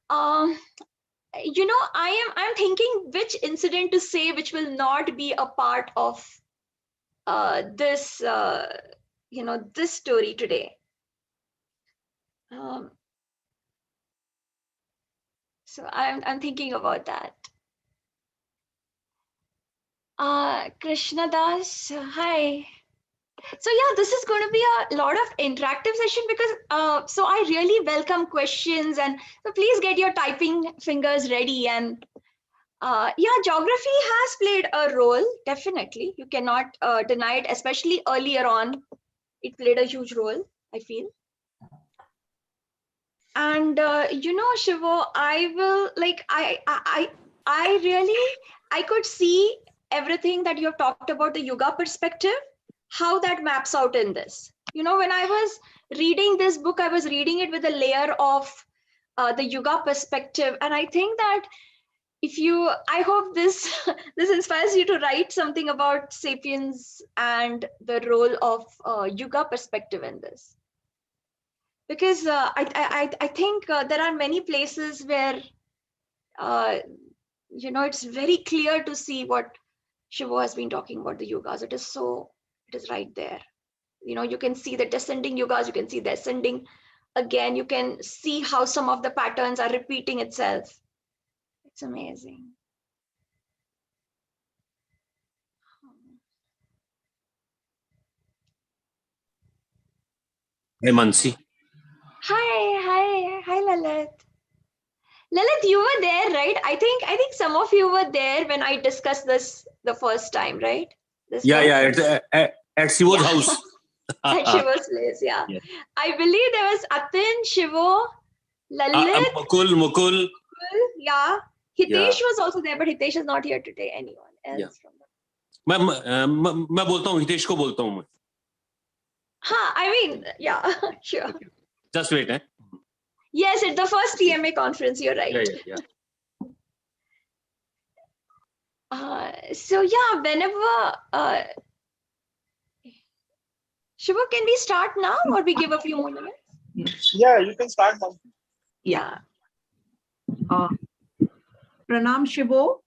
Um, I'm thinking which incident to say, which will not be a part of this, this story today. So I'm thinking about that. Krishna Das, hi. So yeah, this is going to be a lot of interactive session because so I really welcome questions, and so please get your typing fingers ready. And yeah, geography has played a role, definitely. You cannot deny it, especially earlier on. It played a huge role, I feel. And Shivo, I will like I really I could see everything that you have talked about, the yoga perspective, how that maps out in this. When I was reading this book, I was reading it with a layer of the yoga perspective, and I think that I hope this this inspires you to write something about Sapiens and the role of yoga perspective in this. Because I think there are many places where it's very clear to see what Shivo has been talking about, the yogas. It is right there. You can see the descending yogas, you can see the ascending. Again, you can see how some of the patterns are repeating itself. It's amazing. Hey, Mansi. Hi, Lalit. Lalit, you were there, right? I think some of you were there when I discussed this the first time, right? Yeah. It's at Shivo's house. At Shivo's place, yeah. I believe there was Atin, Shivo, Lalit, Mukul. Yeah. Hitesh was also there, but Hitesh is not here today. Anyone else from them? मैं बोलता हूँ, हितेश को बोलता हूँ मैं. I mean, yeah, sure. Just wait, eh? Yes, it's the first TMA conference. You're right. Yeah. So yeah, whenever Shiva, can we start now, or we give a few more minutes? Yeah, you can start now. Yeah. Pranam Shivo.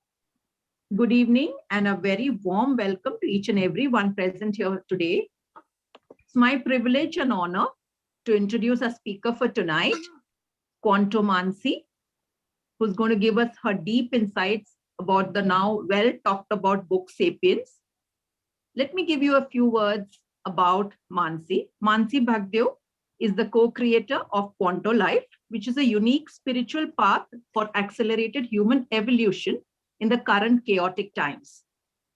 Good evening and a very warm welcome to each and every one present here today. It's my privilege and honor to introduce our speaker for tonight, Quanto Mansi, who's going to give us her deep insights about the now well talked about book Sapiens. Let me give you a few words about Mansi. Mansi Bhagdev is the co-creator of Quanto Life, which is a unique spiritual path for accelerated human evolution in the current chaotic times.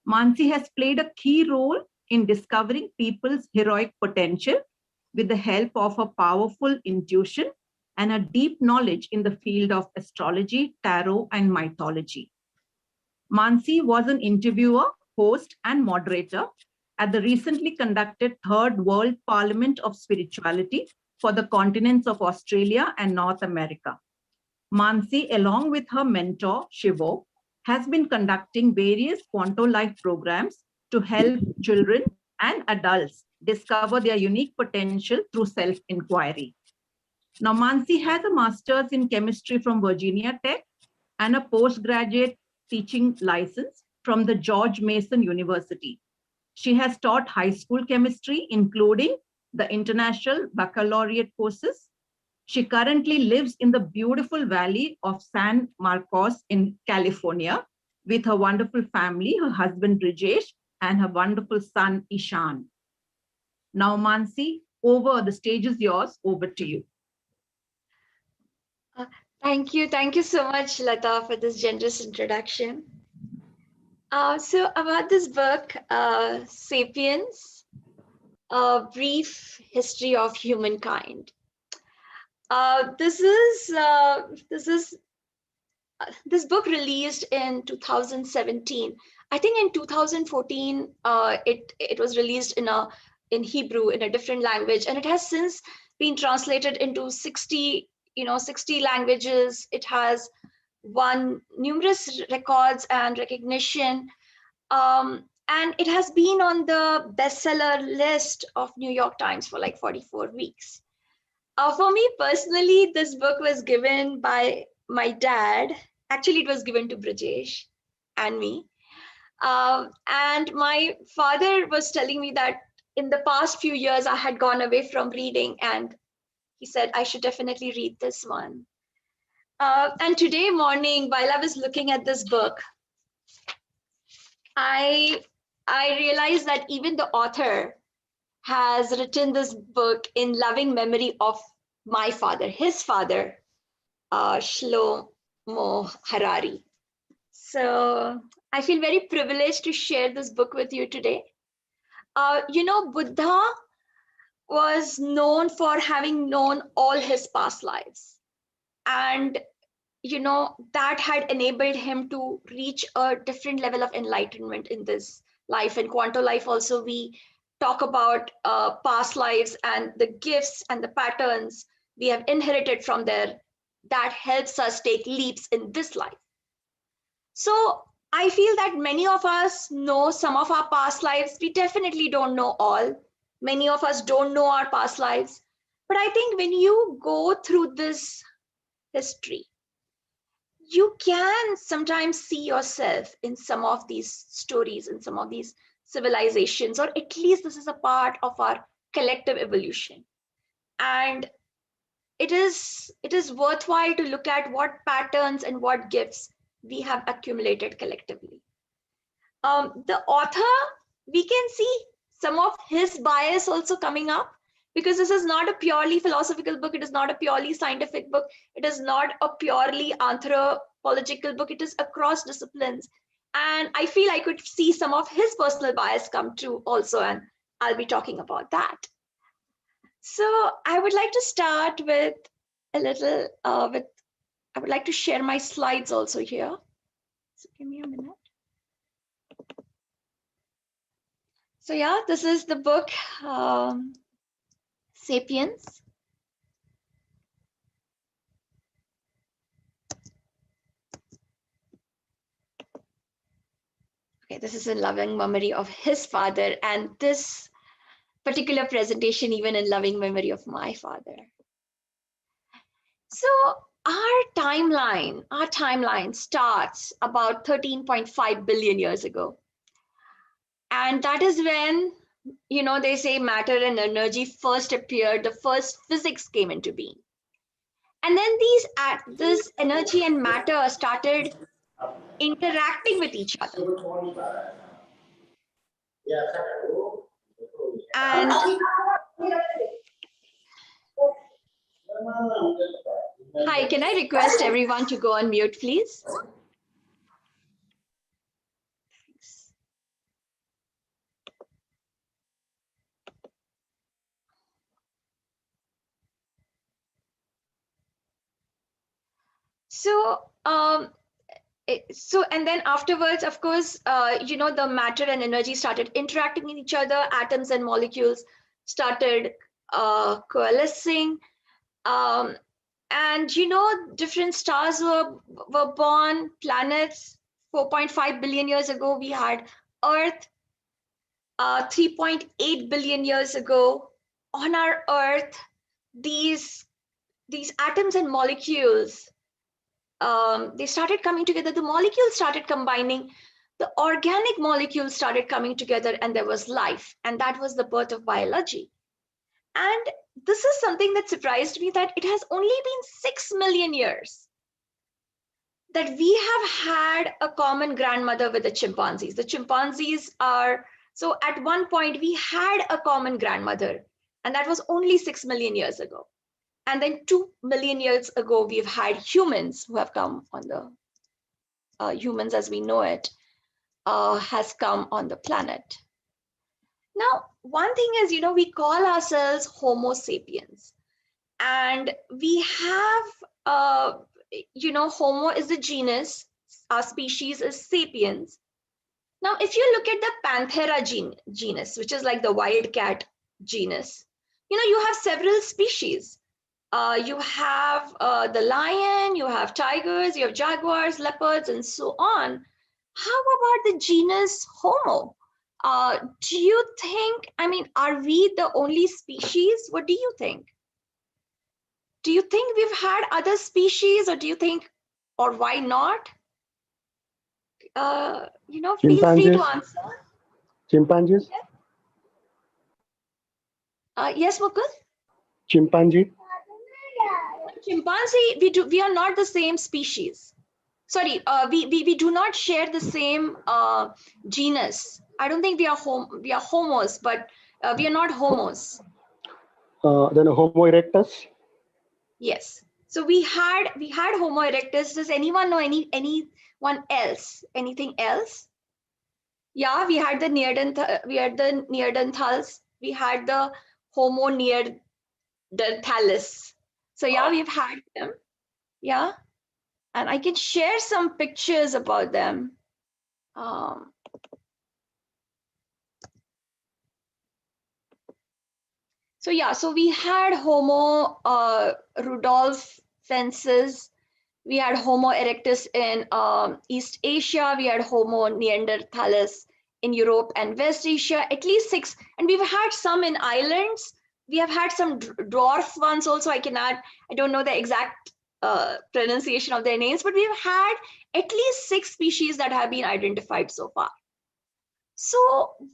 Mansi has played a key role in discovering people's heroic potential with the help of a powerful intuition and a deep knowledge in the field of astrology, tarot, and mythology. Mansi was an interviewer, host, and moderator at the recently conducted Third World Parliament of Spirituality for the continents of Australia and North America. Mansi, along with her mentor, Shivo, has been conducting various Quanto Life programs to help children and adults discover their unique potential through self-inquiry. Now, Mansi has a master's in chemistry from Virginia Tech and a postgraduate teaching license from the George Mason University. She has taught high school chemistry, including the international baccalaureate courses. She currently lives in the beautiful valley of San Marcos in California with her wonderful family, her husband Brijesh, and her wonderful son Ishan. Now, Mansi, the stage is yours. Over to you. Thank you so much, Lata, for this generous introduction. So about this book, Sapiens, A Brief History of Humankind. This book released in 2017. I think in 2014, it was released in Hebrew, in a different language, and it has since been translated into 60 languages. It has won numerous records and recognition, and it has been on the bestseller list of New York Times for like 44 weeks. For me personally, this book was given by my dad, actually it was given to Brajesh and me. And my father was telling me that in the past few years, I had gone away from reading, and he said, I should definitely read this one. And today morning, while I was looking at this book, I realized that even the author has written this book in loving memory of my father, his father, Shlomo Harari. So I feel very privileged to share this book with you today. Buddha was known for having known all his past lives. And, that had enabled him to reach a different level of enlightenment in this life. In Quanto Life also, we talk about past lives and the gifts and the patterns we have inherited from there that helps us take leaps in this life. So I feel that many of us know some of our past lives. We definitely don't know all. Many of us don't know our past lives. But I think when you go through this history, you can sometimes see yourself in some of these stories, in some of these civilizations, or at least this is a part of our collective evolution. And it is worthwhile to look at what patterns and what gifts we have accumulated collectively. The author, we can see some of his bias also coming up, because this is not a purely philosophical book. It is not a purely scientific book. It is not a purely anthropological book. It is across disciplines. And I feel I could see some of his personal bias come through also, and I'll be talking about that. So I would like to start with a little, I would like to share my slides also here. So give me a minute. So yeah, this is the book, Sapiens. Okay, this is in loving memory of his father, and this particular presentation even in loving memory of my father. So our timeline starts about 13.5 billion years ago. And that is when, they say matter and energy first appeared, the first physics came into being. And then this energy and matter started interacting with each other. And hi, can I request everyone to go on mute, please? So, and then afterwards, of course, the matter and energy started interacting with each other. Atoms and molecules started coalescing. And, different stars were born, planets. 4.5 billion years ago, we had Earth. 3.8 billion years ago, on our Earth, these atoms and molecules, they started coming together. The molecules started combining. The organic molecules started coming together, and there was life. And that was the birth of biology. And this is something that surprised me, that it has only been 6 million years that we have had a common grandmother with the chimpanzees. The chimpanzees are, so at one point we had a common grandmother, and that was only 6 million years ago. And then 2 million years ago, we've had humans who have come on the, humans as we know it, has come on the planet. Now, one thing is, we call ourselves Homo sapiens, and we have, Homo is the genus, our species is sapiens. Now, if you look at the Panthera genus, which is like the wildcat genus, you have several species. You have the lion, you have tigers, you have jaguars, leopards, and so on. How about the genus Homo? Do you think, are we the only species? What do you think? Do you think we've had other species, or do you think or why not? Feel free Chimpanzees. to answer. Chimpanzees. Yes, Mukul? Chimpanzee. Chimpanzee, we are not the same species. Sorry, we do not share the same genus. I don't think we are homos, but we are not homos. Then Homo erectus. Yes. So we had Homo erectus. Does anyone know anyone else? Anything else? Yeah, we had the Neanderthals. We had the Homo neanderthalis. So yeah, we've had them. Yeah, and I can share some pictures about them. So yeah, so we had Homo rudolfensis. We had Homo erectus in East Asia. We had Homo neanderthalis in Europe and West Asia, at least 6. And we've had some in islands. We have had some dwarf ones also. I don't know the exact pronunciation of their names, but we've had at least 6 species that have been identified so far. So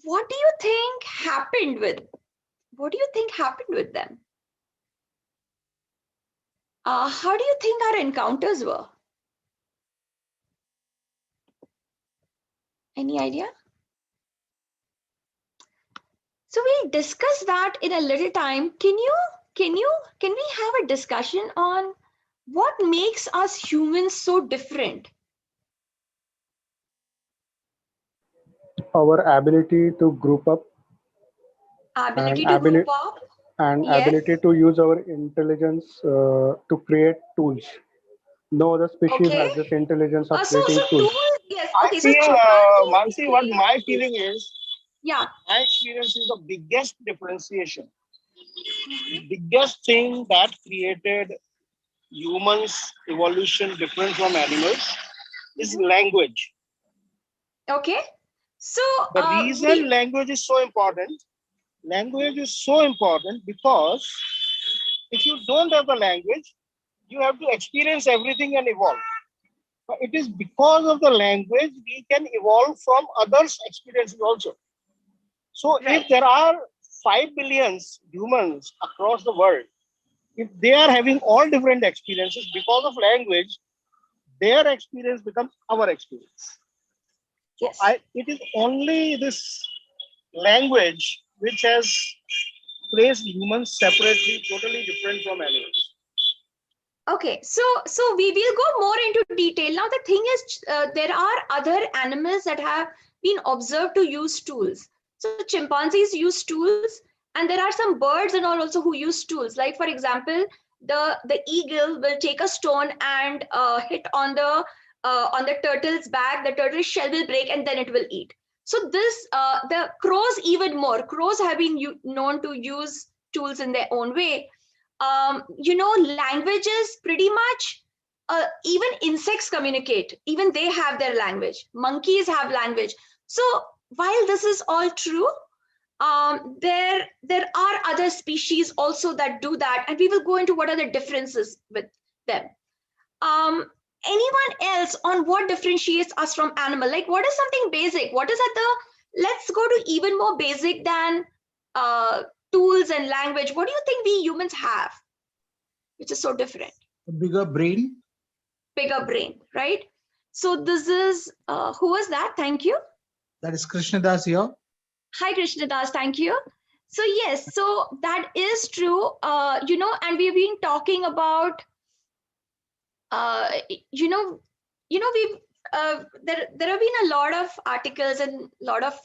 what do you think happened with them? How do you think our encounters were? Any idea? So we'll discuss that in a little time. Can we have a discussion on what makes us humans so different? Our ability to group up. Ability And to group up. And Yes. ability to use our intelligence to create tools. No other species has this intelligence of creating tools. Yes. I Okay. feel, So Mansi, what my feeling is, yeah, my experience is the biggest differentiation. Biggest thing that created humans' evolution different from animals is language. okay. So The reason language is so important because if you don't have the language, you have to experience everything and evolve. But it is because of the language we can evolve from others' experiences also. So right. if there are 5 billion humans across the world, if they are having all different experiences because of language, their experience becomes our experience. So Yes. it is only this language which has placed humans separately, totally different from animals. Okay, so we will go more into detail. Now the thing is, there are other animals that have been observed to use tools. So chimpanzees use tools, and there are some birds and all also who use tools. Like for example, the eagle will take a stone and hit on the turtle's back. The turtle's shell will break, and then it will eat. So this the crows even more. Crows have been known to use tools in their own way. Languages pretty much, even insects communicate. Even they have their language. Monkeys have language. So while this is all true, there are other species also that do that, and we will go into what are the differences with them. Anyone else on what differentiates us from animal? Like what is something basic? What is let's go to even more basic than tools and language. What do you think we humans have, which is so different? A bigger brain. Bigger brain, right? So this is, who was that? Thank you. That is Krishnadas here. Hi, Krishnadas, thank you. So yes, so that is true, and we've been talking about, we've, there have been a lot of articles and a lot of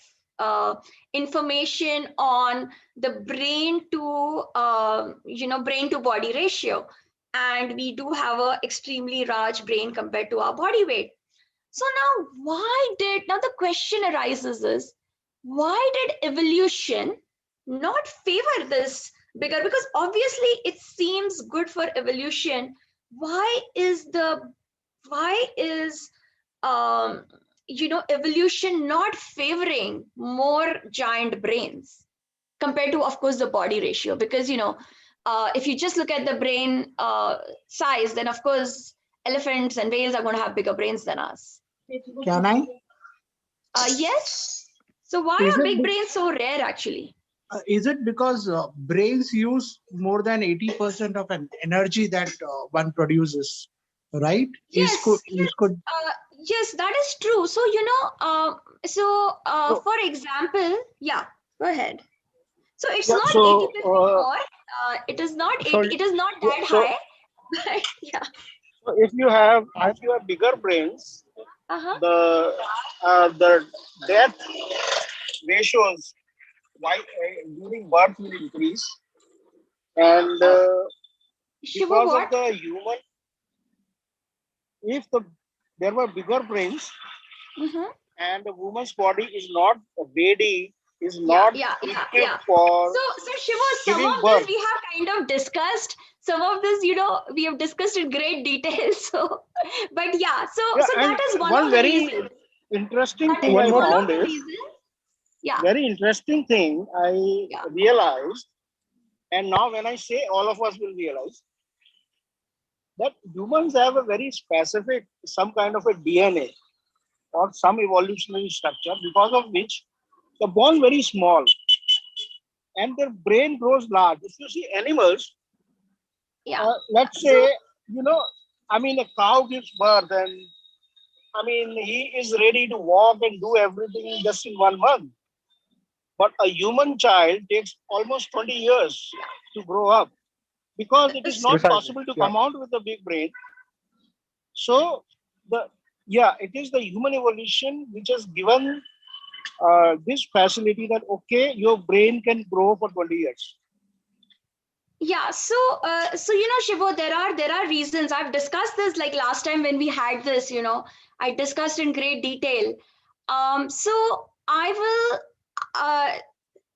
information on the brain to body ratio, and we do have a extremely large brain compared to our body weight. So now the question arises is, why did evolution not favor this bigger? Because obviously it seems good for evolution. Why is evolution not favoring more giant brains compared to, of course, the body ratio? Because if you just look at the brain size, then of course elephants and whales are going to have bigger brains than us. Can I? Yes. So why Is are it big be- brains so rare actually? Is it because brains use more than 80% of an energy that one produces, right? Yes, Is could yes, that is true. So, So, for example, yeah, go ahead. So it's yeah, not so, 80% more. It is not so, 80, it is not yeah, that so, high. But yeah. so if you have bigger brains, Uh-huh. the death ratios during birth will increase, and Uh, Shiva, because of what? the human, if there were bigger brains Mm-hmm. and the woman's body is not ready, is Yeah, not yeah, yeah, equipped yeah. for So Shiva, some giving of this birth. we have kind of discussed. Some of this, we have discussed in great detail. So, but yeah, Yeah, so and that is one one of the very reasons. interesting That thing is one I more one thing. of found the is reasons. Yeah, very interesting thing I yeah. realized, and now when I say all of us will realize that humans have a very specific, some kind of a DNA or some evolutionary structure because of which they're born very small and their brain grows large. If you see animals, Yeah. let's So say, I mean, a cow gives birth and I mean, he is ready to walk and do everything just in 1 month. But a human child takes almost 20 years to grow up because it is not Precisely. possible to Yeah. come out with a big brain. So, it is the human evolution which has given this facility that, okay, your brain can grow for 20 years. yeah, Shivo, there are reasons. I've discussed this like last time when we had this, I discussed in great detail. So I will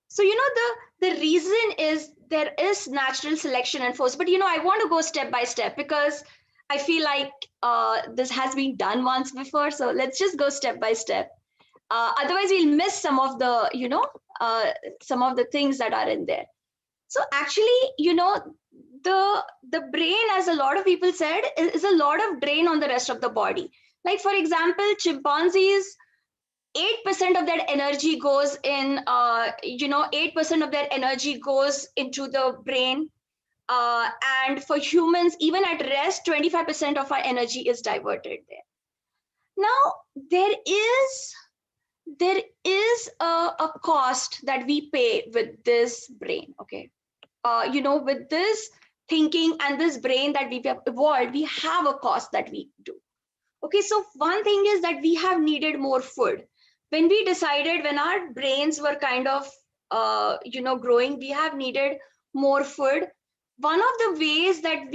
so the reason is there is natural selection and force, but I want to go step by step because I feel like this has been done once before. So let's just go step by step. Otherwise we'll miss some of the things that are in there. So actually, the brain, as a lot of people said, is a lot of drain on the rest of the body. Like for example, chimpanzees, 8% of their energy goes in, 8% of their energy goes into the brain. And for humans, even at rest, 25% of our energy is diverted there. Now, there is a cost that we pay with this brain, okay? With this thinking and this brain that we've evolved, we have a cost that we do. Okay, so one thing is that we have needed more food. When our brains were kind of, growing, we have needed more food. One of the ways that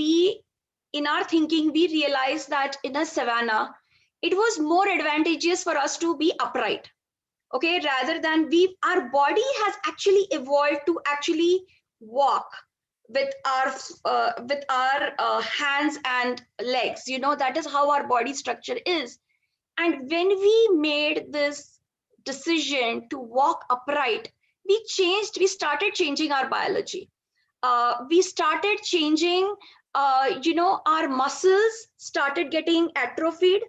in our thinking, we realized that in a savanna, it was more advantageous for us to be upright. Okay, rather than our body has actually evolved to actually walk with our hands and legs. That is how our body structure is. And when we made this decision to walk upright, we started changing our biology. We started changing, our muscles started getting atrophied,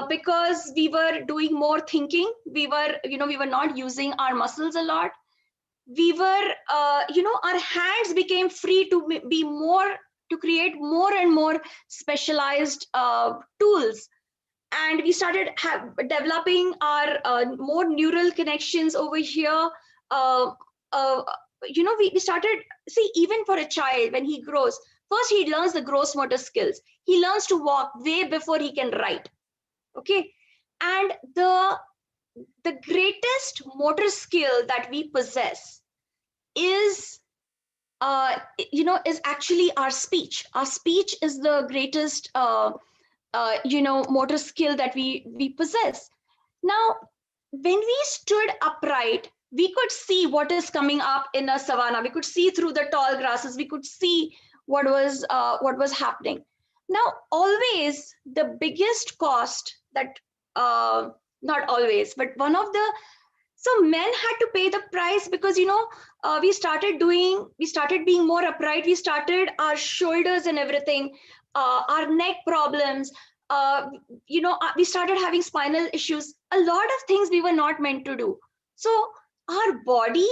because we were doing more thinking. We were not using our muscles a lot. Our hands became free to be more, to create more and more specialized tools. And we started developing our more neural connections over here. Uh, uh, we started, see, even for a child, when he grows, first he learns the gross motor skills. He learns to walk way before he can write. Okay. And the greatest motor skill that we possess is is actually our speech. Our speech is the greatest motor skill that we possess. Now, when we stood upright, we could see what is coming up in a savanna. We could see through the tall grasses. We could see what was happening. Now, always the biggest cost that, not always, but one of the, so men had to pay the price because we started being more upright. We started our shoulders and everything. our neck problems, we started having spinal issues, a lot of things we were not meant to do. So our body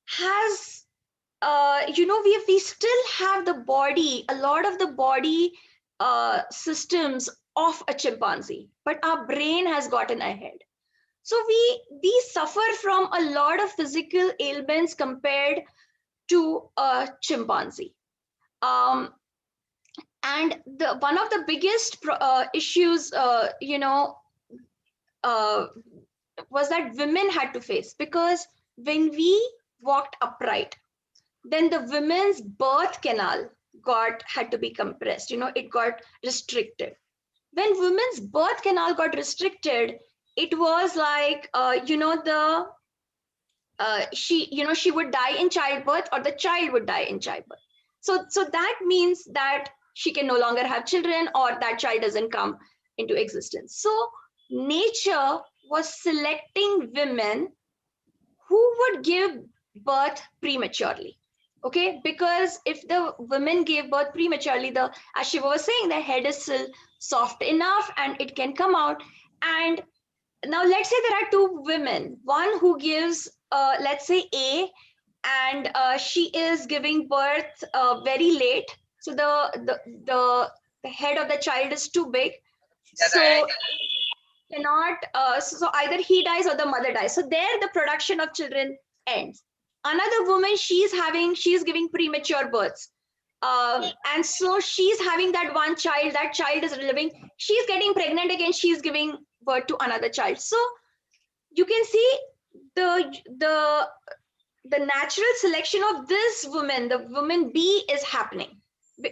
has, we still have the body, a lot of the body systems of a chimpanzee, but our brain has gotten ahead. So we suffer from a lot of physical ailments compared to a chimpanzee. And one of the biggest issues, was that women had to face, because when we walked upright, then the women's birth canal had to be compressed. It got restricted. When women's birth canal got restricted, it was like, she would die in childbirth, or the child would die in childbirth. So that means that she can no longer have children, or that child doesn't come into existence. So nature was selecting women who would give birth prematurely. Okay, because if the women gave birth prematurely, as Shiva was saying, the head is still soft enough and it can come out. And now let's say there are two women, one who gives, let's say A, and she is giving birth very late. So the head of the child is too big. So cannot, so either he dies or the mother dies. So there the production of children ends. Another woman, she's giving premature births. And so she's having that one child, that child is living, she's getting pregnant again, she's giving birth to another child. So you can see the natural selection of this woman, the woman B, is happening.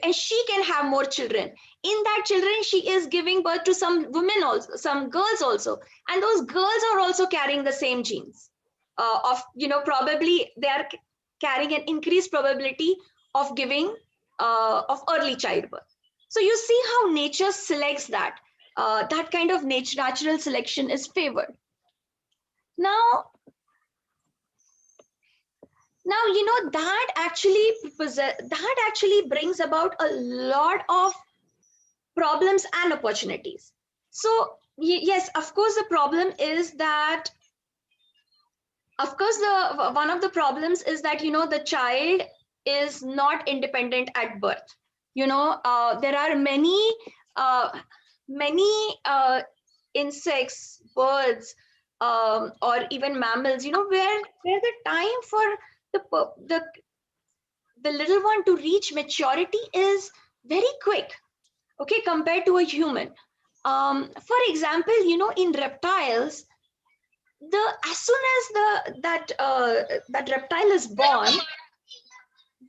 And she can have more children. In that children, she is giving birth to some women also, some girls also. And those girls are also carrying the same genes of, probably they are carrying an increased probability of giving, of early childbirth. So you see how nature selects that. That kind of natural selection is favored. Now, that actually brings about a lot of problems and opportunities. So yes, of course, the problem is that, one of the problems is that, the child is not independent at birth. There are many insects, birds, or even mammals, where the time for the little one to reach maturity is very quick, okay, compared to a human. For example, in reptiles, as soon as that reptile is born,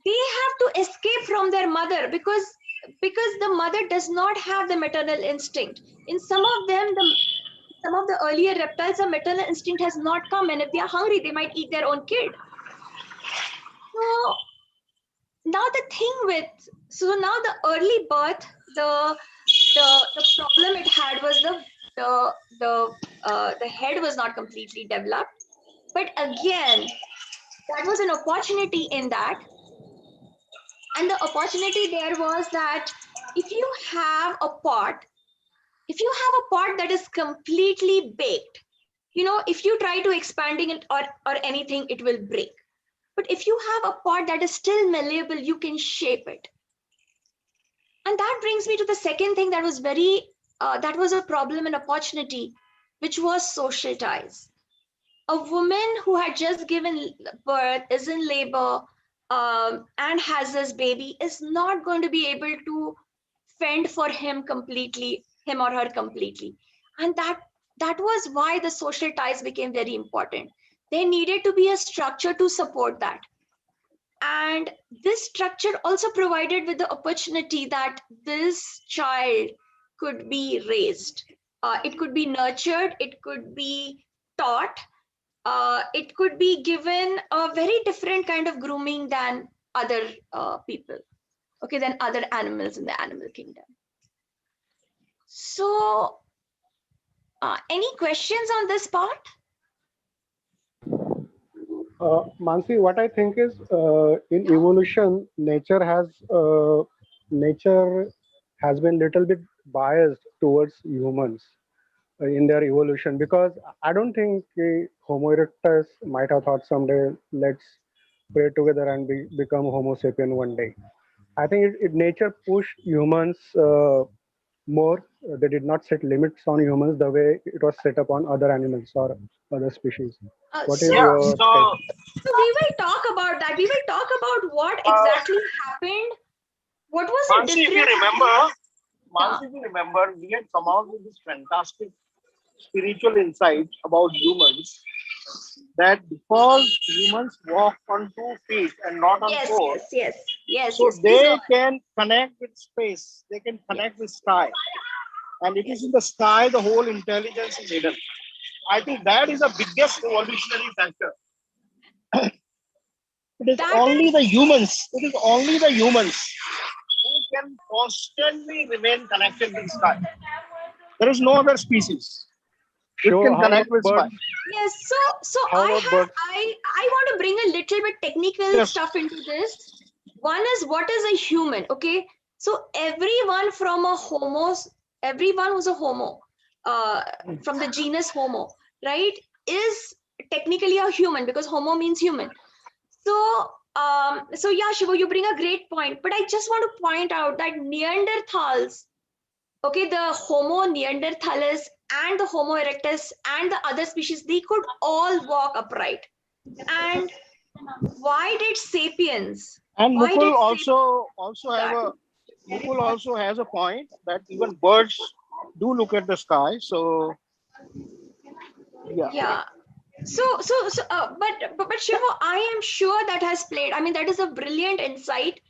they have to escape from their mother, because the mother does not have the maternal instinct. In some of them, some of the earlier reptiles, the maternal instinct has not come, and if they are hungry, they might eat their own kid. So now the early birth, the problem it had was the head was not completely developed. But again, that was an opportunity in that. And the opportunity there was that if you have a pot that is completely baked, if you try to expanding it or anything, it will break. But if you have a pot that is still malleable, you can shape it. And that brings me to the second thing that was that was a problem and opportunity, which was social ties. A woman who had just given birth, is in labor, and has this baby, is not going to be able to fend for him or her completely. And that was why the social ties became very important. There needed to be a structure to support that. And this structure also provided with the opportunity that this child could be raised. It could be nurtured, it could be taught, it could be given a very different kind of grooming than other people, okay, than other animals in the animal kingdom. So, any questions on this part? Mansi, what I think is in evolution, nature has been little bit biased towards humans in their evolution, because I don't think Homo erectus might have thought someday, let's pray together and become Homo sapien one day. I think nature pushed humans more. They did not set limits on humans the way it was set up on other animals or other species. What is So your take? So we will talk about that. We will talk about what exactly happened. What was the Mansi, if difference? if you remember, we had come out with this fantastic spiritual insight about humans, that because humans walk on 2 feet and not on Yes, 4, yes. so Please they go on. can connect with space, they can connect with sky. And it is in the sky the whole intelligence is hidden. I think that is the biggest evolutionary factor. It is only the humans who can constantly remain connected with sky. There is no other species which So can how connect about with sky. birds? Yes, so How about birds? I want to bring a little bit technical Yes. stuff into this. One is, what is a human? Okay, so everyone who's a homo, from the genus Homo, right, is technically a human, because Homo means human. So yeah, Shivo, you bring a great point, but I just want to point out that Neanderthals, okay, the Homo neanderthalis and the Homo erectus and the other species, they could all walk upright. And why did Sapiens? And Why did Mukul also has a point that even birds do look at the sky. So yeah. Yeah. But Shivo, I am sure that has played. I mean, that is a brilliant insight.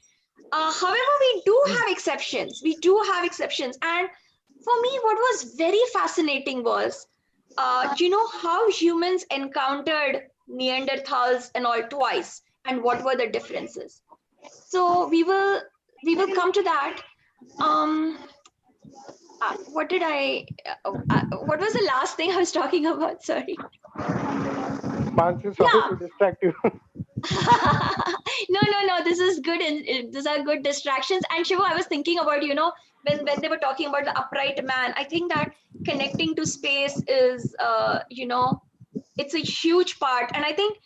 However, we do have exceptions. And for me, what was very fascinating was, how humans encountered Neanderthals and all twice, and what were the differences. So we will come to that. What was the last thing I was talking about? Sorry. Mansi, sorry to distract you. No, this is good, and these are good distractions. And Shiva, I was thinking about, when they were talking about the upright man, I think that connecting to space is, it's a huge part. And I think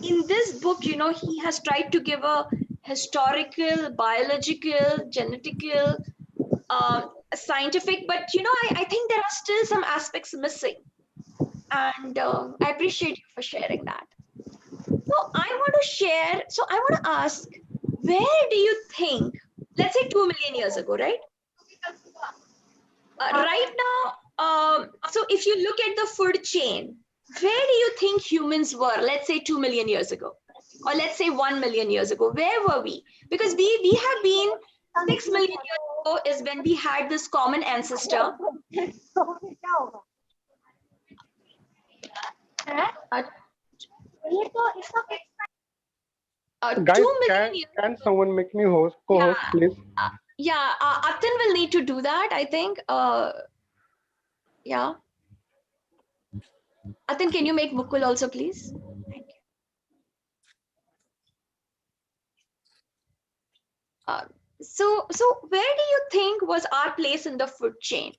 in this book, he has tried to give a historical, biological, genetical, scientific, but I think there are still some aspects missing, and I appreciate you for sharing that. So I want to ask, where do you think, let's say 2 million years ago, right? Right now, so if you look at the food chain, where do you think humans were, let's say 2 million years ago? Or let's say 1 million years ago, where were we? Because we have been 6 million years ago is when we had this common ancestor. 2 Guys, million years can ago. someone make me co-host, please? Atin will need to do that, I think. Yeah. Atin, can you make Mukul also, please? Thank you. So where do you think was our place in the food chain?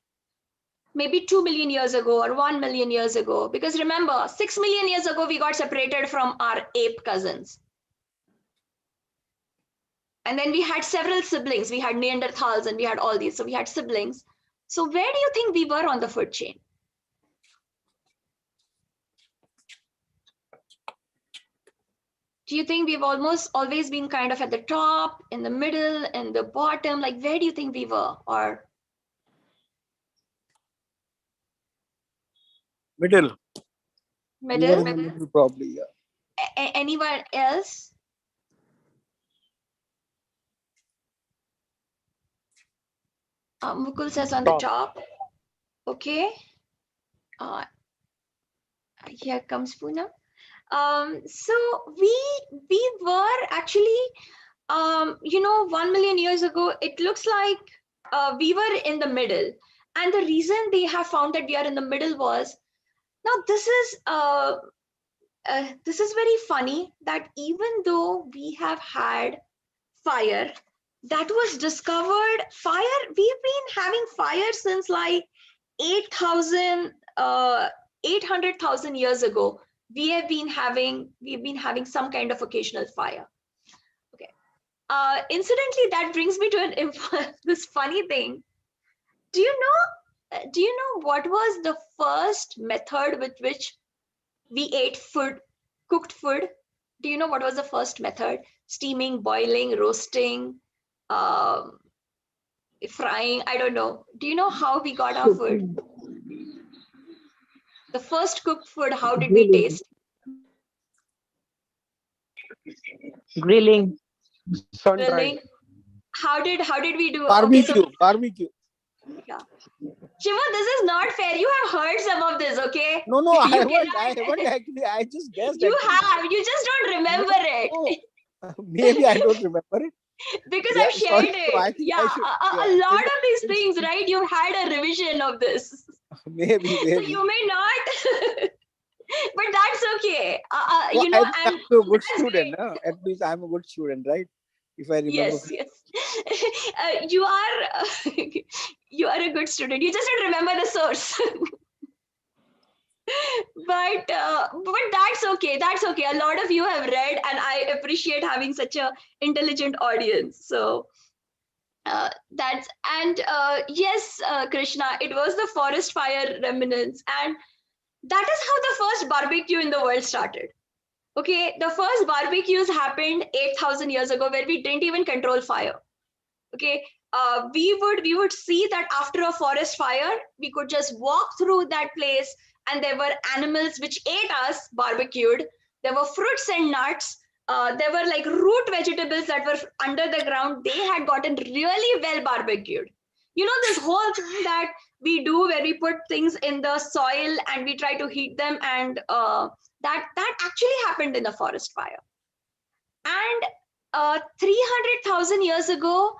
Maybe 2 million years ago or 1 million years ago? Because remember, 6 million years ago, we got separated from our ape cousins. And then we had several siblings. We had Neanderthals and we had all these. So we had siblings. So where do you think we were on the food chain? Do you think we've almost always been kind of at the top, in the middle, and the bottom? Like, where do you think we were? Or Middle. middle? Probably, yeah. Anyone else? Mukul says on the top. Okay. Here comes Poonam. So we were actually, 1 million years ago, it looks like we were in the middle. And the reason they have found that we are in the middle was, now this is very funny, that even though we have had fire, that was discovered. Fire, we've been having fire since like 800,000 years ago. We've been having some kind of occasional fire. Okay. Incidentally, that brings me to this funny thing. Do you know what was the first method with which we ate food, cooked food? Do you know what was the first method? Steaming, boiling, roasting, frying, I don't know. Do you know how we got our food? The first cooked food, how did we taste? Grilling. Sun Grilling. dried. How did we do? Barbecue, Okay, so barbecue. yeah. Shiva, this is not fair. You have heard some of this, okay? No, You I cannot- haven't actually. I just guessed. You actually. have. You just don't remember it. No, maybe I don't remember it. Because Yeah, I've shared sorry. it. No, I think Yeah, I should. a lot of these things, right? You've had a revision of this. Maybe. So you may not, but that's okay. No, You know, I'm and a good that's student. great. Huh? At least I'm a good student, right? If I remember. Yes. You are you are a good student. You just don't remember the source. But that's okay. That's okay. A lot of you have read, and I appreciate having such a intelligent audience. So that's and yes, Krishna, it was the forest fire remnants, and that is how the first barbecue in the world started. Okay, the first barbecues happened 8,000 years ago, where we didn't even control fire. Okay, we would see that after a forest fire, we could just walk through that place, and there were animals which ate us barbecued. There were fruits and nuts. There were like root vegetables that were under the ground. They had gotten really well barbecued. You know, this whole thing that we do where we put things in the soil and we try to heat them, and that actually happened in the forest fire. And 300,000 years ago,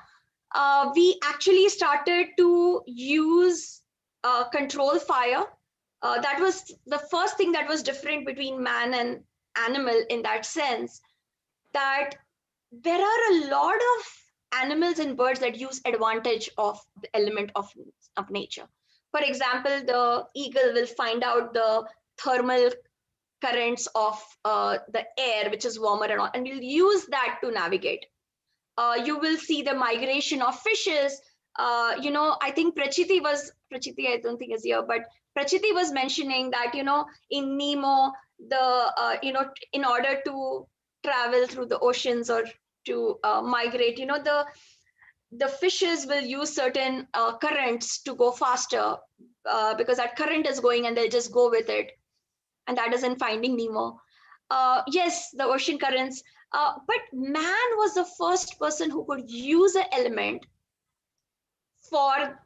we actually started to use control fire. That was the first thing that was different between man and animal, in that sense that there are a lot of animals and birds that use advantage of the element of nature. For example, the eagle will find out the thermal currents of the air, which is warmer and all, and we'll use that to navigate. You will see the migration of fishes. You know, I think Prachiti, I don't think is here, but Prachiti was mentioning that, you know, in Nemo, you know, in order to travel through the oceans or to migrate, you know, the fishes will use certain currents to go faster because that current is going and they'll just go with it. And that is in Finding Nemo. Yes, the ocean currents. But man was the first person who could use an element for,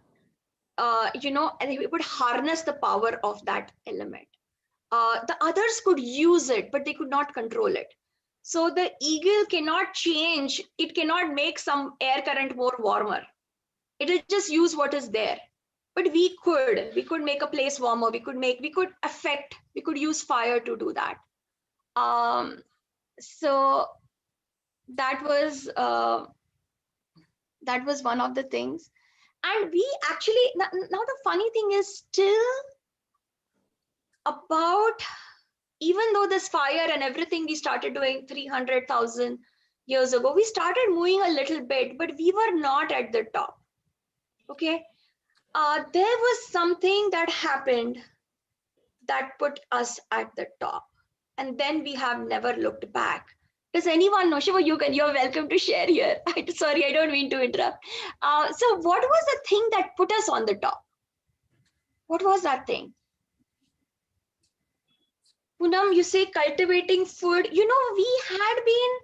you know, and he would harness the power of that element. The others could use it, but they could not control it. So the eagle cannot change, it cannot make some air current more warmer. It will just use what is there. But we could make a place warmer, we could use fire to do that. So that was one of the things. And we actually, now the funny thing is, still about, even though this fire and everything we started doing 300,000 years ago, we started moving a little bit, but we were not at the top. Okay, there was something that happened that put us at the top, and then we have never looked back. Does anyone know? Shiva, you're welcome to share here. Sorry, I don't mean to interrupt. So what was the thing that put us on the top? What was that thing? Poonam, you say cultivating food. You know, we had been,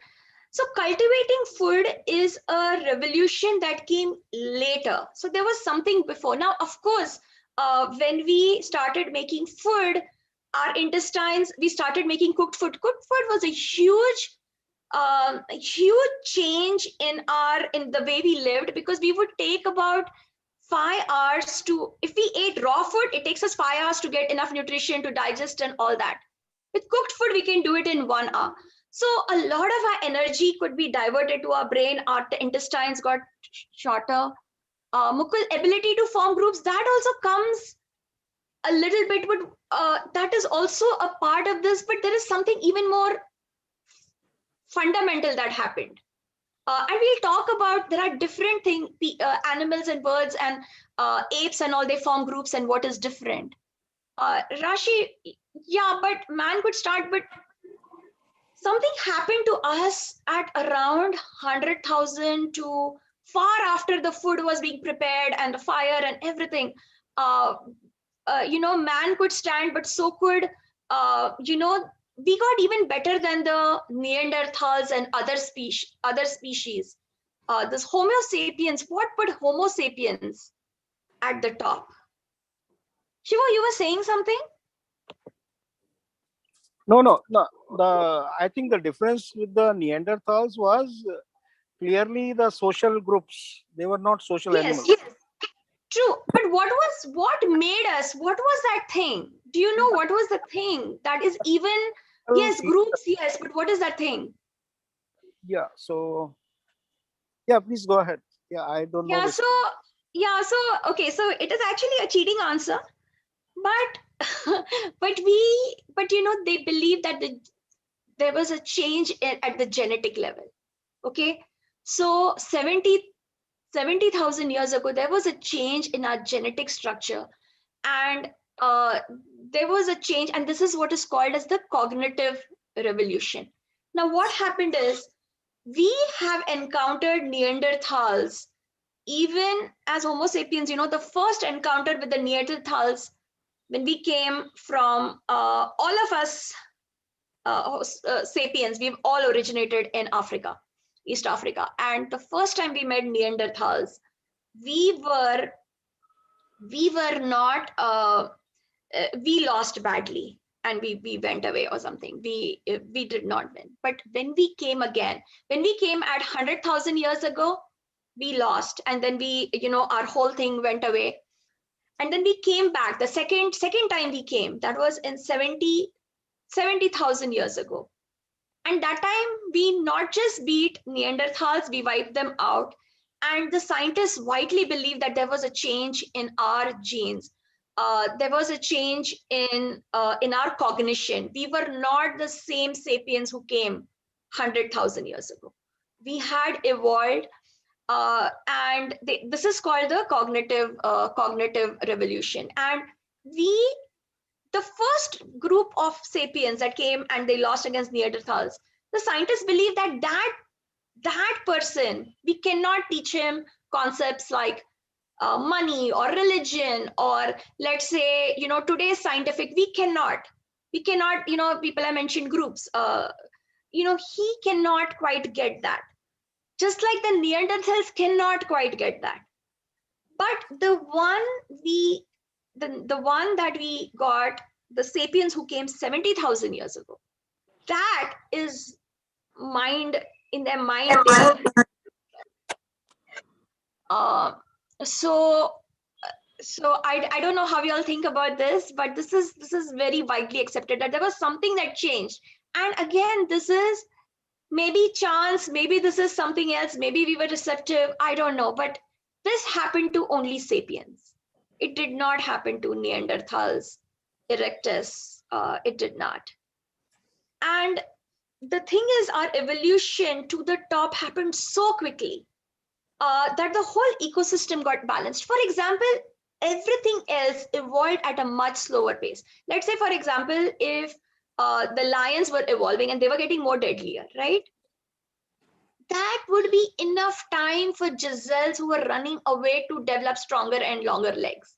so cultivating food is a revolution that came later. So there was something before. Now, of course, when we started making food, our intestines, we started making cooked food. Cooked food was a huge change in the way we lived, because we would take about 5 hours to, if we ate raw food, it takes us 5 hours to get enough nutrition to digest and all that. With cooked food, we can do it in 1 hour. So a lot of our energy could be diverted to our brain. Our intestines got shorter. Mukul, ability to form groups, that also comes a little bit, but that is also a part of this. But there is something even more fundamental that happened. And we'll talk about, there are different things, animals and birds and apes and all, they form groups and what is different. Rashi, yeah, but man could start, but something happened to us at around 100,000 to far after the food was being prepared and the fire and everything. Man could stand, but so could, we got even better than the Neanderthals and other species. This Homo sapiens, what put Homo sapiens at the top? Shivo, you were saying something? No. I think the difference with the Neanderthals was clearly the social groups. They were not social animals. Yes, true. But what made us? What was that thing? Do you know what was the thing that is even? Yes, groups. Yes, but what is that thing? Yeah. So, yeah, please go ahead. Yeah, I don't know. Okay. So it is actually a cheating answer, but they believe that there was a change at the genetic level. Okay, so 70,000 years ago, there was a change in our genetic structure, and there was a change, and this is what is called as the cognitive revolution. Now, what happened is we have encountered Neanderthals even as Homo sapiens. The first encounter with the Neanderthals, when we came from all of us sapiens, we've all originated in Africa, East Africa. And the first time we met Neanderthals, we were not, we lost badly and we went away or something. We did not win. But when we came again, when we came at 100,000 years ago, we lost. And then our whole thing went away. And then we came back. The second time we came, that was in 70,000 years ago. And that time we not just beat Neanderthals, we wiped them out. And the scientists widely believe that there was a change in our genes. There was a change in our cognition. We were not the same sapiens who came 100,000 years ago. We had evolved, and this is called the cognitive revolution. And the first group of sapiens that came and they lost against Neanderthals, the scientists believe that person, we cannot teach him concepts like money or religion, or let's say, today's scientific, we cannot, people have mentioned groups, he cannot quite get that. Just like the Neanderthals cannot quite get that. But the one that we got, the sapiens who came 70,000 years ago, that is in their mind. So I don't know how you all think about this, but this is very widely accepted that there was something that changed. And again, this is maybe chance, maybe this is something else, maybe we were receptive, I don't know, but this happened to only sapiens. It did not happen to Neanderthals, Erectus, it did not. And the thing is, our evolution to the top happened so quickly that the whole ecosystem got balanced. For example, everything else evolved at a much slower pace. Let's say, for example, if the lions were evolving and they were getting more deadlier, right? That would be enough time for gazelles who were running away to develop stronger and longer legs.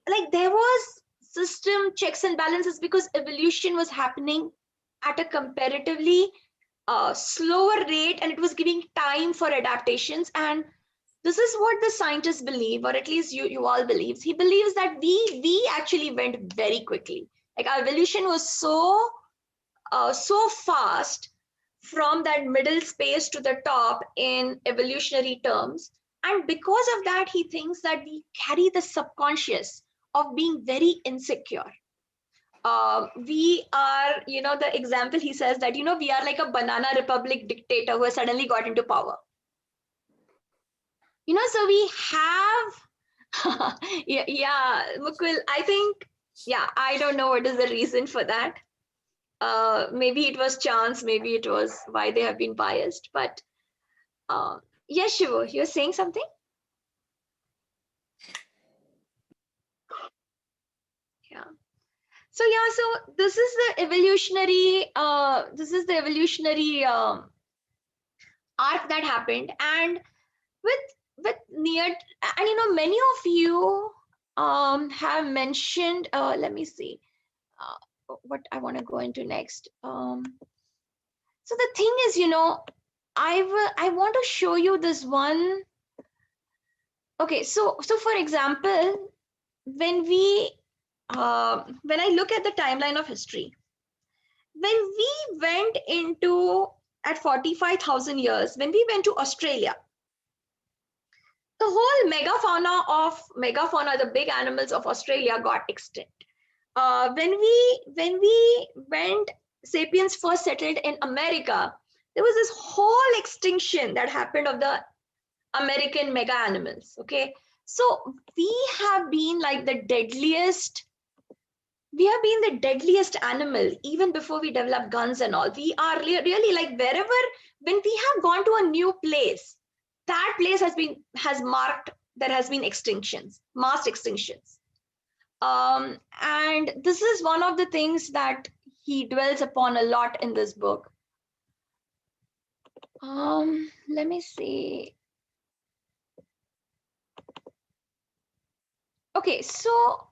Like there was system checks and balances because evolution was happening at a comparatively slower rate, and it was giving time for adaptations. And this is what the scientists believe, or at least Yuval believes. He believes that we actually went very quickly. Like our evolution was so fast from that middle space to the top in evolutionary terms. And because of that, he thinks that we carry the subconscious of being very insecure. we are, the example he says that, we are like a banana republic dictator who has suddenly got into power. So we have, yeah, Mukul, I think, I don't know what is the reason for that. Maybe it was chance, maybe it was why they have been biased, but yes, Shivo, you're saying something? Yeah. So this is the evolutionary arc that happened, and with near, and many of you have mentioned, let me see what I want to go into next. So the thing is, I want to show you this one. Okay, so for example, when I look at the timeline of history, when we went into at 45,000 years, when we went to Australia, the whole megafauna, the big animals of Australia got extinct. When we went, Sapiens first settled in America, there was this whole extinction that happened of the American mega animals. Okay, so we have been like the deadliest. We have been the deadliest animal even before we developed guns and all. We are really like wherever, when we have gone to a new place, that place has marked, there has been extinctions, mass extinctions. And this is one of the things that he dwells upon a lot in this book. Let me see. Okay, so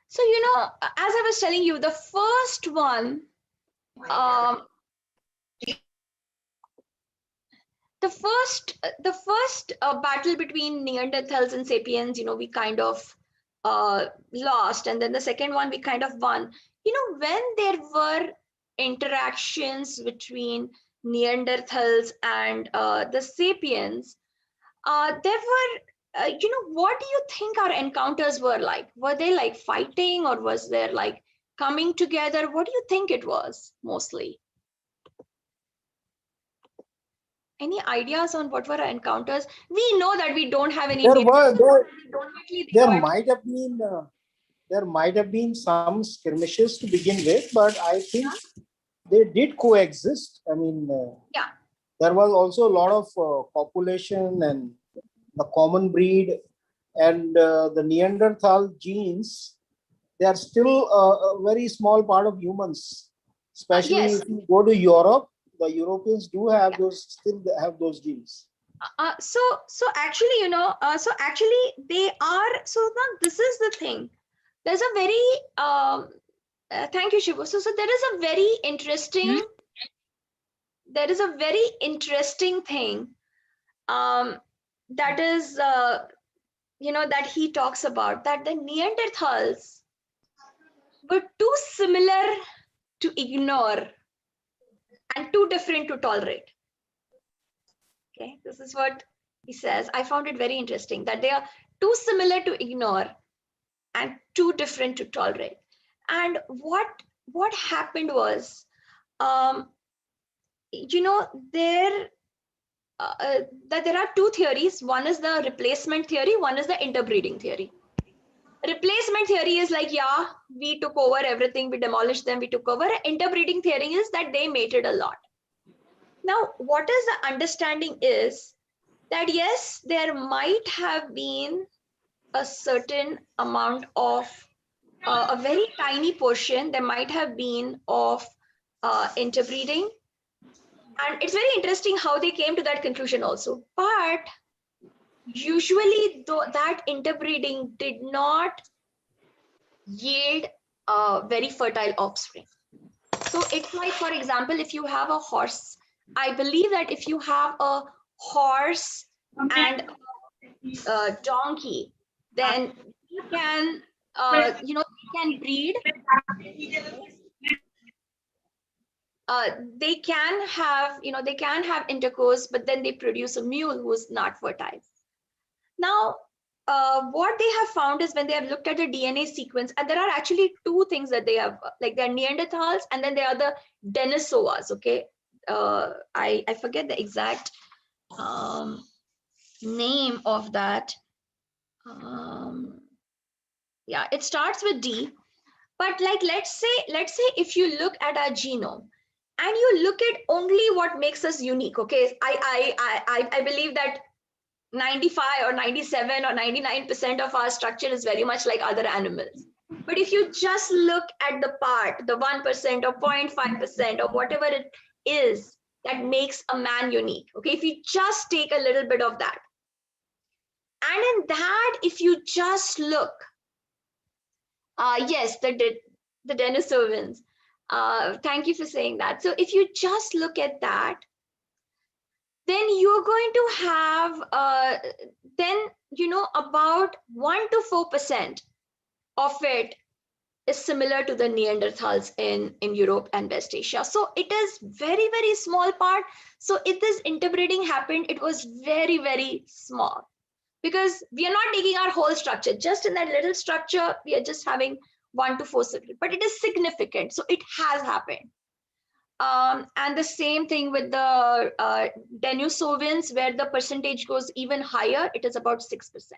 so as I was telling you, the first one, the first battle between Neanderthals and Sapiens, we kind of lost, and then the second one we kind of won. When there were interactions between Neanderthals and the Sapiens, there were, what do you think our encounters were like? Were they like fighting, or was there like coming together? What do you think it was mostly? Any ideas on what were our encounters? We know that we don't have any. There might have been some skirmishes to begin with, but I think they did coexist. I mean, there was also a lot of population and the common breed, and the Neanderthal genes. They are still a very small part of humans, especially Yes. if you go to Europe. The Europeans do have still have those genes. So actually, they are. So now this is the thing. There's a very thank you, Shivo. So there is a very interesting. There is a very interesting thing. That is that he talks about, that the Neanderthals were too similar to ignore and too different to tolerate. Okay, this is what he says. I found it very interesting that they are too similar to ignore and too different to tolerate. And what happened was, that there are two theories. One is the replacement theory, one is the interbreeding theory. Replacement theory is like, yeah, we took over everything, we demolished them, we took over. Interbreeding theory is that they mated a lot. Now, what is the understanding is that yes, there might have been a certain amount of a very tiny portion, there might have been of interbreeding. And it's very interesting how they came to that conclusion also. But usually that interbreeding did not yield very fertile offspring. So it's like, for example, if you have a horse, I believe that if you have a horse and a donkey, then you can, you can breed. they can have, they can have intercourse, but then they produce a mule who's not fertile. Now, what they have found is when they have looked at the DNA sequence, and there are actually two things that they have, like they're Neanderthals, and then there are the Denisovas. Okay, I forget the exact name of that. Yeah, it starts with D. But like, let's say if you look at our genome and you look at only what makes us unique, okay, I believe that 95 or 97 or 99% of our structure is very much like other animals. But if you just look at the part, the 1% or 0.5% or whatever it is that makes a man unique, okay, if you just take a little bit of that, and in that, if you just look, yes, the Denisovans. Thank you for saying that. So if you just look at that, then you're going to have, about 1 to 4% of it is similar to the Neanderthals in Europe and West Asia. So it is very, very small part. So if this interbreeding happened, it was very, very small, because we are not taking our whole structure. Just in that little structure, we are just having 1 to 4, but it is significant. So it has happened. And the same thing with the Denisovans, where the percentage goes even higher. It is about 6%.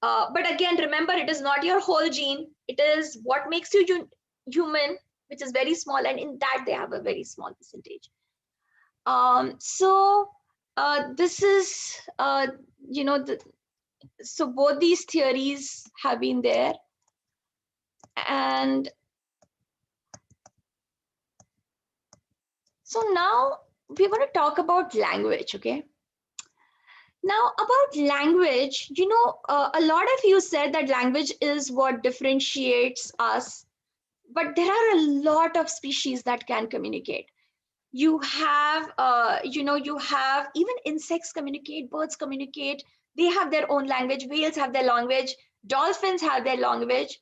But again, remember, it is not your whole gene. It is what makes you human, which is very small. And in that, they have a very small percentage. This is, so both these theories have been there. And so now we're going to talk about language, okay? Now about language, a lot of you said that language is what differentiates us, but there are a lot of species that can communicate. You have, you have even insects communicate, birds communicate. They have their own language. Whales have their language. Dolphins have their language.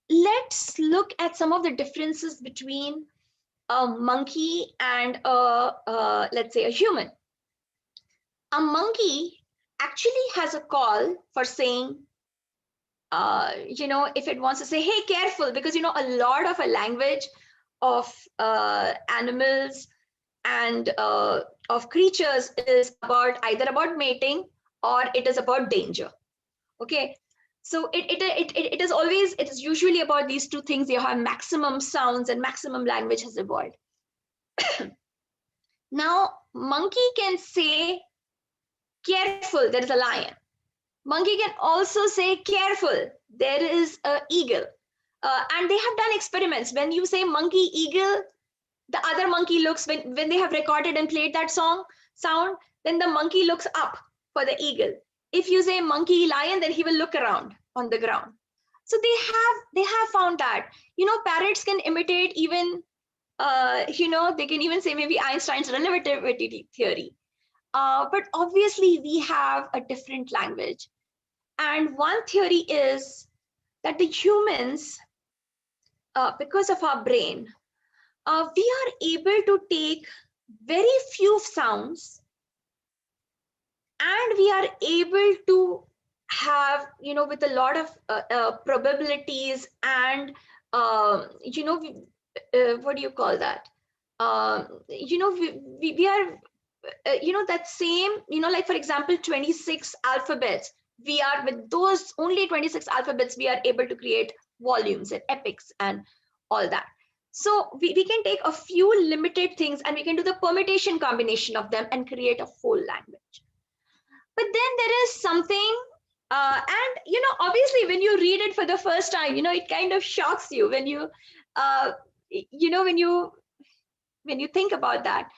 Let's look at some of the differences between a monkey and let's say a human. A monkey actually has a call for saying, if it wants to say, hey, careful, because, a lot of a language of animals and of creatures is either about mating or it is about danger. Okay. So it is usually about these two things. You have maximum sounds and maximum language has evolved. Now, monkey can say, careful, there is a lion. Monkey can also say, careful, there is an eagle. And they have done experiments. When you say monkey, eagle, the other monkey looks, when they have recorded and played that sound, then the monkey looks up for the eagle. If you say monkey, lion, then he will look around on the ground. So they have found that, parrots can imitate even, they can even say maybe Einstein's relativity theory. But obviously we have a different language. And one theory is that the humans, because of our brain, we are able to take very few sounds and we are able to have, with a lot of probabilities and, what do you call that? We are, that same, like for example, 26 alphabets, we are with those only 26 alphabets, we are able to create volumes and epics and all that. So we can take a few limited things and we can do the permutation combination of them and create a whole language. But then there is something, and obviously when you read it for the first time, it kind of shocks you when you, when you think about that.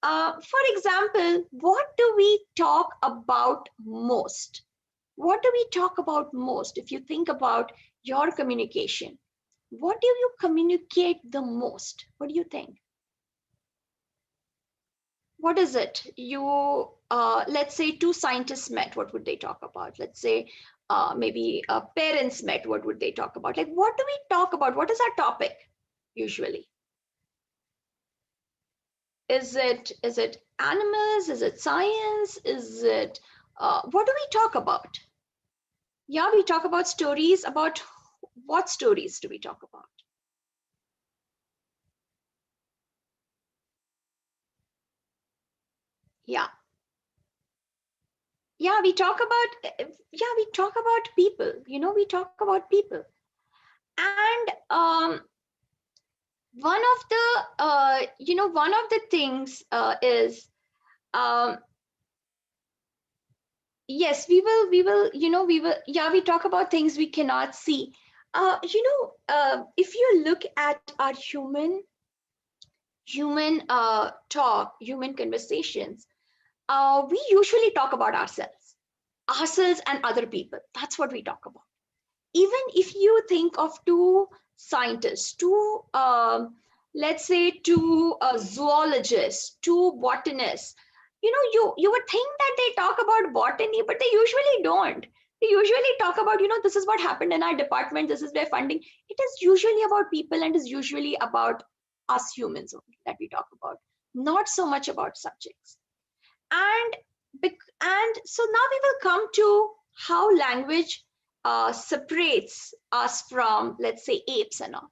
For example, what do we talk about most? What do we talk about most? If you think about your communication, what do you communicate the most? What do you think? What is it? You, let's say two scientists met, what would they talk about? Let's say maybe parents met, what would they talk about? Like, what do we talk about? What is our topic usually? Is it animals? Is it science? Is it what do we talk about? Yeah, we talk about stories. About what stories do we talk about? Yeah. Yeah, we talk about people. We talk about people. And one of the things is, yes, we will, yeah, we talk about things we cannot see. If you look at our human talk, human conversations, we usually talk about ourselves and other people. That's what we talk about. Even if you think of two scientists, let's say two zoologists, two botanists, you would think that they talk about botany, but they usually don't. They usually talk about, this is what happened in our department, this is their funding. It is usually about people, and is usually about us humans only that we talk about, not so much about subjects. And so now we will come to how language separates us from, let's say, apes and all.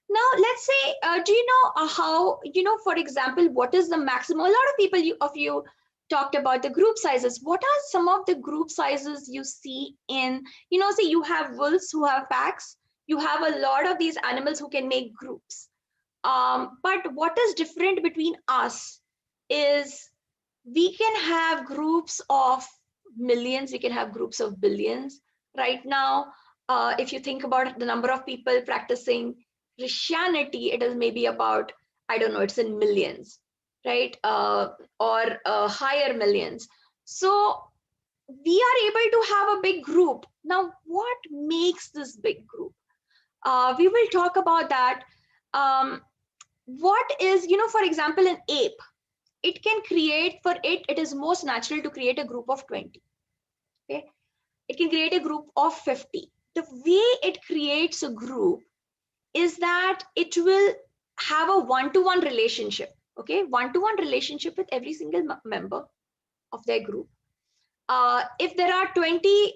Now, let's say, do you know how, for example, what is the maximum? A lot of people of you talked about the group sizes. What are some of the group sizes you see in, say you have wolves who have packs, you have a lot of these animals who can make groups. But what is different between us is we can have groups of millions, we can have groups of billions. Right now, if you think about the number of people practicing Christianity, it is maybe about, I don't know, it's in millions, right? Or higher millions. So we are able to have a big group. Now, what makes this big group? We will talk about that. What is, for example, an ape, it can create, it is most natural to create a group of 20. Okay, it can create a group of 50. The way it creates a group is that it will have a one-to-one relationship. Okay, one-to-one relationship with every single member of their group. If there are 20,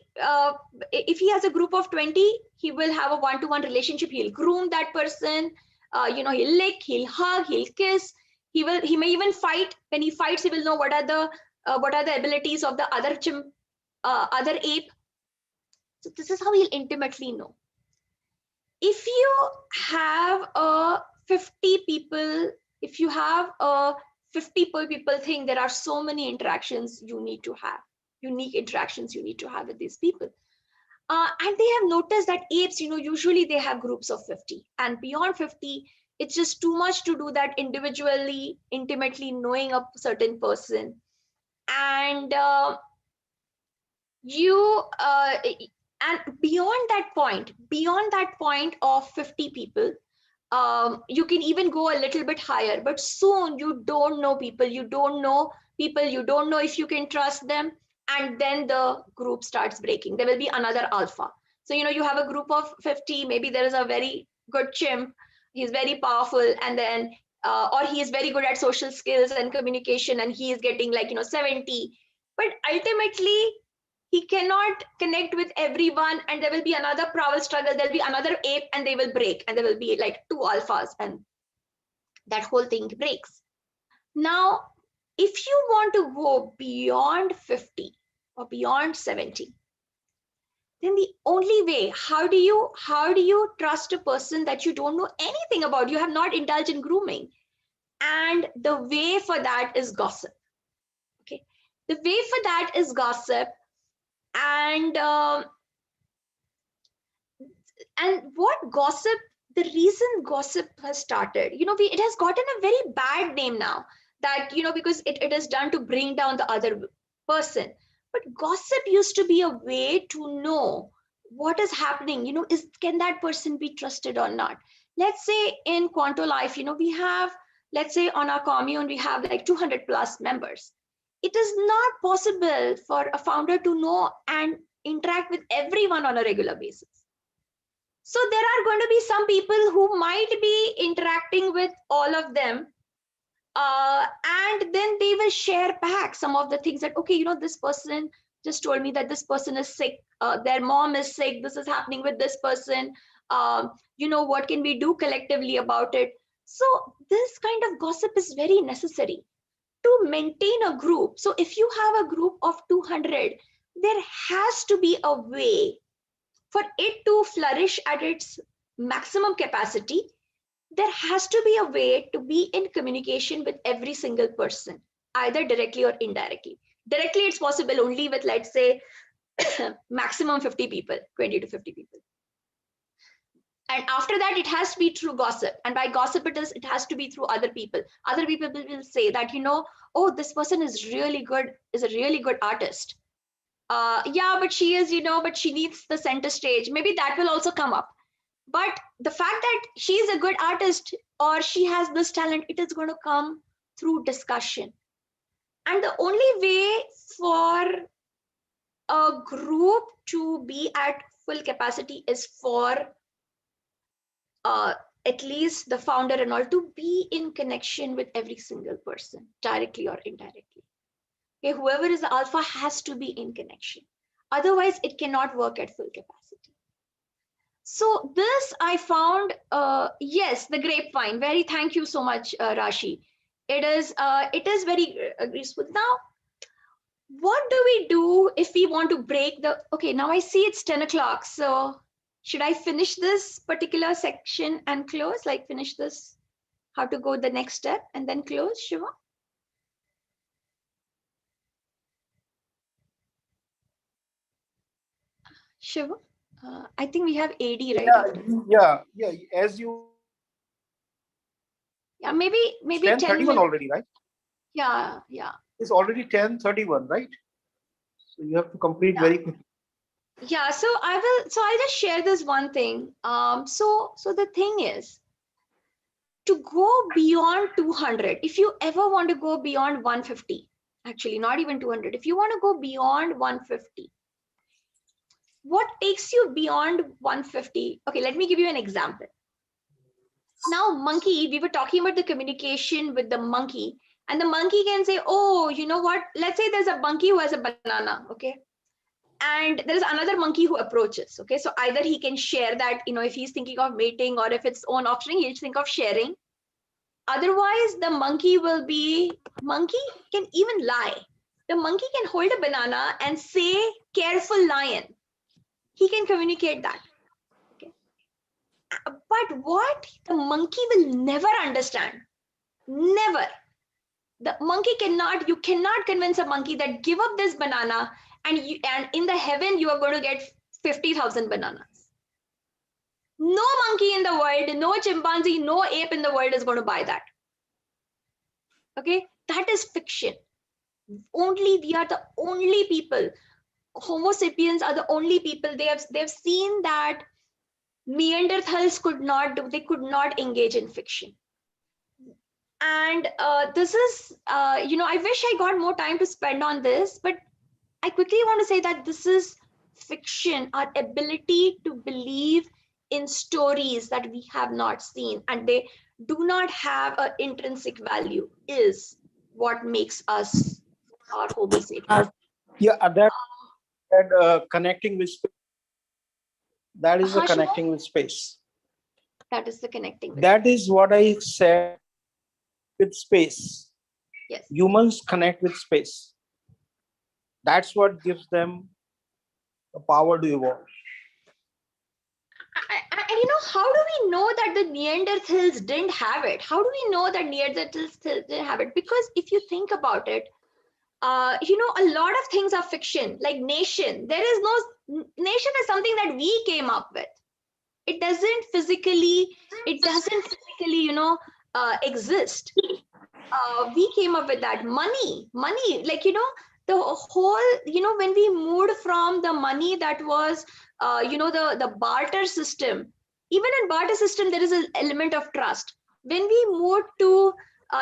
if he has a group of 20, he will have a one-to-one relationship. He'll groom that person. He'll lick, he'll hug, he'll kiss. He may even fight. When he fights, he will know what are the abilities of the other ape. So this is how he'll intimately know. If you have a 50 people, if you have a 50 people thing, there are so many interactions you need to have, unique interactions you need to have with these people. And they have noticed that apes, usually they have groups of 50, and beyond 50, it's just too much to do that individually, intimately knowing a certain person. And and beyond that point of 50 people, you can even go a little bit higher, but soon you don't know people, you don't know if you can trust them, and then the group starts breaking. There will be another alpha. So you have a group of 50, maybe there is a very good chimp, he's very powerful, and then or he is very good at social skills and communication, and he is getting 70, but ultimately he cannot connect with everyone, and there will be another power struggle, there'll be another ape, and they will break, and there will be like two alphas, and that whole thing breaks. Now, if you want to go beyond 50 or beyond 70, then the only way, how do you trust a person that you don't know anything about, you have not indulged in grooming? And the way for that is gossip. Okay, the way for that is gossip. And what gossip, the reason gossip has started, it has gotten a very bad name now, that because it is done to bring down the other person. But gossip used to be a way to know what is happening, can that person be trusted or not? Let's say in Quanto Life, we have, let's say on our commune, we have like 200 plus members. It is not possible for a founder to know and interact with everyone on a regular basis. So there are going to be some people who might be interacting with all of them, And then they will share back some of the things that, okay, this person just told me that this person is sick, their mom is sick, this is happening with this person, what can we do collectively about it? So this kind of gossip is very necessary to maintain a group. So if you have a group of 200, there has to be a way for it to flourish at its maximum capacity. There has to be a way to be in communication with every single person, either directly or indirectly. Directly, it's possible only with, let's say, maximum 50 people, 20 to 50 people. And after that, it has to be through gossip. And by gossip, it has to be through other people. Other people will say that, oh, this person is really good, is a really good artist. Yeah, but she is, but she needs the center stage. Maybe that will also come up. But the fact that she's a good artist or she has this talent, it is going to come through discussion. And the only way for a group to be at full capacity is for at least the founder and all to be in connection with every single person, directly or indirectly. Okay, whoever is the alpha has to be in connection. Otherwise, it cannot work at full capacity. So this I found, yes, the grapevine. Thank you so much, Rashi. It is very useful. Now, what do we do if we want to break the, okay, now I see it's 10 o'clock. So should I finish this particular section and close, like finish this, how to go the next step and then close, Shiva? Shiva? I think we have AD right after. Yeah. As you. Yeah, maybe 10:31 already, right? Yeah. It's already 10:31, right? So you have to complete very quickly. Yeah, so I'll just share this one thing. So the thing is, to go beyond 200, if you ever want to go beyond 150, actually not even 200, if you want to go beyond 150, what takes you beyond 150? Okay, let me give you an example. Now, monkey, we were talking about the communication with the monkey, and the monkey can say, oh, you know what? Let's say there's a monkey who has a banana, okay? And there is another monkey who approaches, okay? So either he can share that, if he's thinking of mating or if it's own offspring, he'll think of sharing. Otherwise, the monkey can even lie. The monkey can hold a banana and say, careful lion. He can communicate that. Okay. But what the monkey will never understand, never. The monkey you cannot convince a monkey that give up this banana and in the heaven you are going to get 50,000 bananas. No monkey in the world, no chimpanzee, no ape in the world is going to buy that. Okay, that is fiction. We are the only people. Homo sapiens are the only people. They've seen that Neanderthals could not engage in fiction. And this is, I wish I got more time to spend on this, but I quickly want to say that this is fiction, our ability to believe in stories that we have not seen and they do not have an intrinsic value is what makes us our Homo sapiens. Connecting with space. That is the connecting with space. That is the connecting with that space. Is what I said with space. Yes. Humans connect with space. That's what gives them the power to evolve. And how do we know that the Neanderthals didn't have it? How do we know that Neanderthals didn't have it? Because if you think about it, a lot of things are fiction, like nation. Nation is something that we came up with. It doesn't physically, exist. We came up with that. Money, like, the whole, when we moved from the money that was, the barter system, even in barter system, there is an element of trust. When we moved to,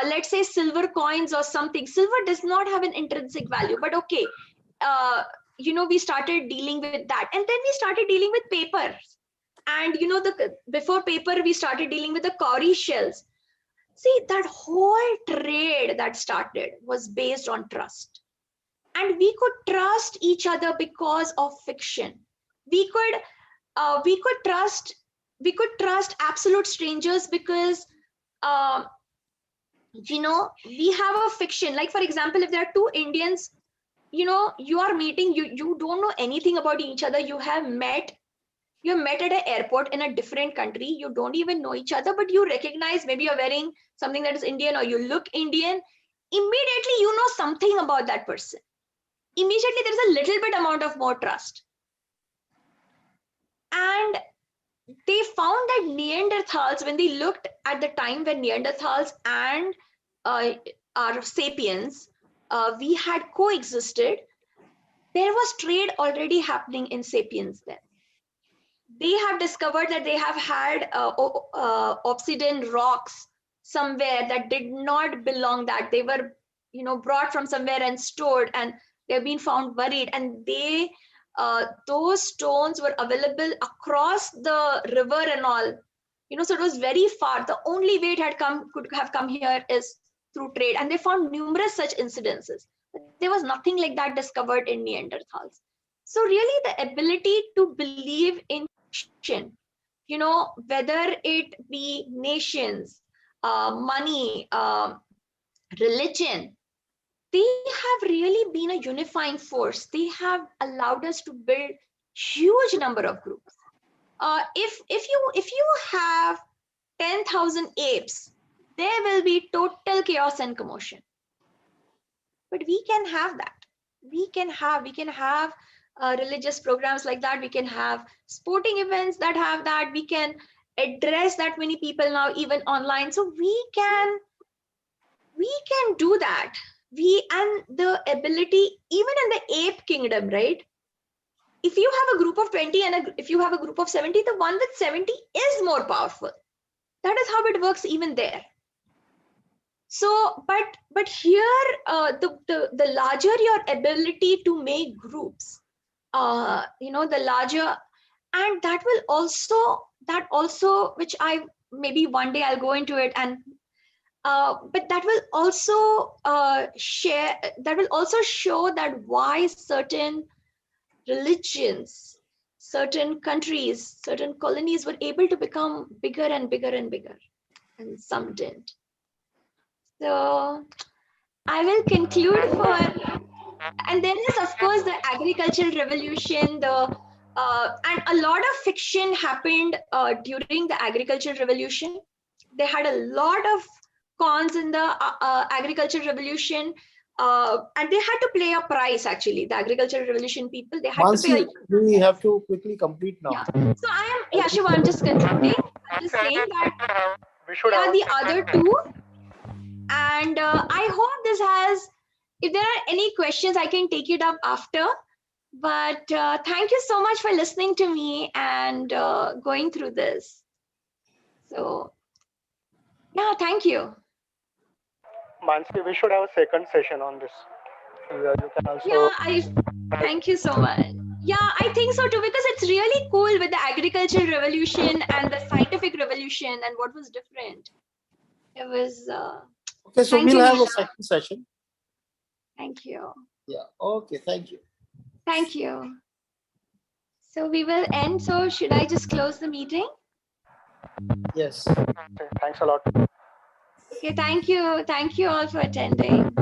let's say, silver coins or something, silver does not have an intrinsic value, but okay, we started dealing with that. And then we started dealing with paper. And, before paper, we started dealing with the cowrie shells. See, that whole trade that started was based on trust. And we could trust each other because of fiction. We could trust absolute strangers because we have a fiction. Like, for example, if there are two Indians, you are meeting, you don't know anything about each other. You met at an airport in a different country. You don't even know each other, but you recognize, maybe you're wearing something that is Indian or you look Indian. Immediately, you know something about that person. Immediately, there's a little bit amount of more trust. And they found that Neanderthals, when they looked at the time when Neanderthals and our Sapiens, we had coexisted, there was trade already happening in Sapiens then. They have discovered that they have had obsidian rocks somewhere that did not belong, that they were brought from somewhere and stored, and they've been found buried, and those stones were available across the river and all, so it was very far. The only way it could have come here is through trade, and they found numerous such incidences. There was nothing like that discovered in Neanderthals. So really, the ability to believe in fiction, whether it be nations, money, religion, they have really been a unifying force. They have allowed us to build huge number of groups. If you have 10,000 apes, there will be total chaos and commotion. But we can have that. We can have religious programs like that. We can have sporting events that have that. We can address that many people now, even online. So we can do that. And the ability, even in the ape kingdom, right? If you have a group of 20 and if you have a group of 70, the one with 70 is more powerful. That is how it works even there. So, but here, the larger your ability to make groups, the larger, and that also, which maybe one day I'll go into it, and but that will also show that why certain religions, certain countries, certain colonies were able to become bigger and bigger and bigger, and some didn't. So I will conclude and then is of course the agricultural revolution, and a lot of fiction happened during the agricultural revolution. They had a lot of cons in the agricultural revolution, and they had to pay a price. Actually, the agricultural revolution people, they had Mansi, to pay. we have to quickly complete now. Yeah. So Shiva, I'm just concluding. I'm just saying that we are the other two, and I hope this has. If there are any questions, I can take it up after. But thank you so much for listening to me and going through this. So, yeah, thank you. Mansi, we should have a second session on this. You can also. Yeah, thank you so much. Yeah, I think so too, because it's really cool with the agricultural revolution and the scientific revolution and what was different. It was. Okay, so we'll have a second session. Thank you. Yeah. Okay. Thank you. Thank you. So we will end. So should I just close the meeting? Yes. Thanks a lot. Okay, thank you. Thank you all for attending.